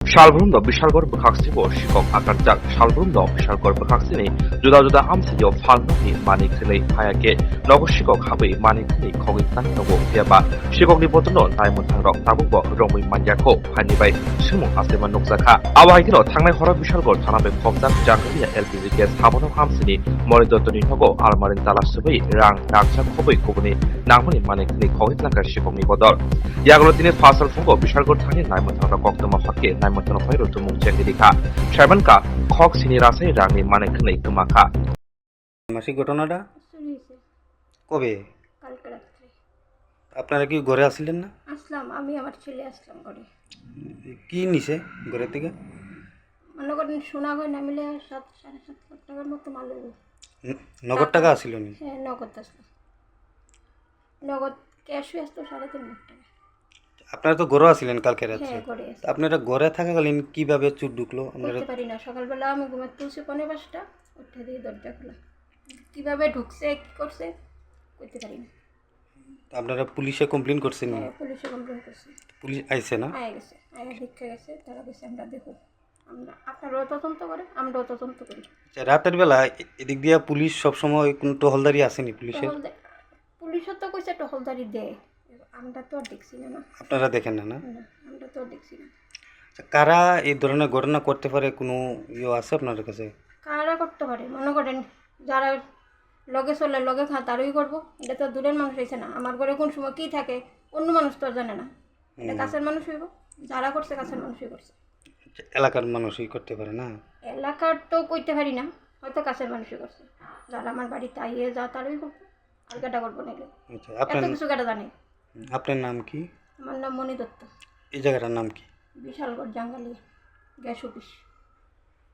Shalbrumdo Bishalgor Bakaksibo Shikok Akarjak Shalbrumdo Bishalgor Bakaksini Juda Amsiyo Falmani Manikli Hayake Nogo Shikok Habi Manikli Kogi Tango Piaba Shikok Nibotono Naimutangrok Tabubo Romi Manjako Hanibai Shimu Asema Nukzaka Awahikino Tangai Hora Bishalgor Tanabe Kopzak Jangaria LPG Gas Habono Hamsini Moridotoni Nogo Almarin Talasubi Rang Naksa Kobi Koguni Namuni Manikli Kogi Tanka Shikok Nibodor Yagolotini Fasal Fungo Bishalgor Tani Naimutangrok Koktoma Hake Naimutangrok Hoiro Tumung Jangirika Shabanka Kok Sini Rasai Rangi Manikli Tumaka মাসিক ঘটনাটা শুনেছি কবে কালকে রাত্রে আপনারা কি ঘরে আসছিলেন না আসলাম আমি আমার ছেলে আসলাম করে কি নিছে ঘরে থেকে মনে করেন সোনা গয় না মিলে 7.5 লাখ টাকার মতো মাল হইব। নগদ টাকা আসছিল নি হ্যাঁ নগদ আসলো নগদ ক্যাশও আসতো 3.5 লাখ টাকা। আপনারা তো ঘরে আসছিলেন কালকে রাতে হ্যাঁ করে আসতো আপনারা ঘরে থাকাকালীন কিভাবে চুর ঢুকলো আপনারা করতে পারি না সকালবেলা আমি ঘুমাতে তুলছি 5:30 উঠে দিয়ে দরজা খোলা কিভাবে ঢুকছে কি করছে করতে পারি না। আপনারা পুলিশে কমপ্লেইন করছেন নি হ্যাঁ পুলিশে কমপ্লেন করছে পুলিশ আইছে না আয়া গেছে আয়া দেখে গেছে তারা গেছে আমরা দেখো আমরা আপনারাও তদন্ত করে আমরাও তদন্ত করি। আচ্ছা, রাতের বেলা এদিক দিয়ে পুলিশ সব সময় কোন টহলদারি আসেনি পুলিশের পুলিশও তো কইছে টহলদারি দেয় আমরা তো আর দেখছি না না আপনারা দেখেন না না না, আমরা তো আর দেখছি না। আচ্ছা, কারা এই ধরনের ঘটনা করতে পারে কোনো আছে আপনাদের কাছে কারা করতে পারে মনে করেন যারা লগে চলে লগে খা তারই করবো এটা তো দূরের মানুষ হয়েছে না আমার ঘরে কোন সময় কী থাকে অন্য মানুষ তো আর জানে না এটা কাছের মানুষ হইব যারা করছে কাছের মানুষই করছে আচ্ছা, এলাকার মানুষই করতে পারে না এলাকার তো কইতে পারি না হয়তো কাছের মানুষই করছে যারা আমার বাড়িতে আইয়ে যা তারই করবো আর কেটা করবো নাইলে আচ্ছা এত আপনার কিছু কেটা জানে। আপনার নাম কি আমার নাম মণি দত্ত এই জায়গাটার নাম কি বিশালগড় জাঙ্গালি গ্যাস অফিস।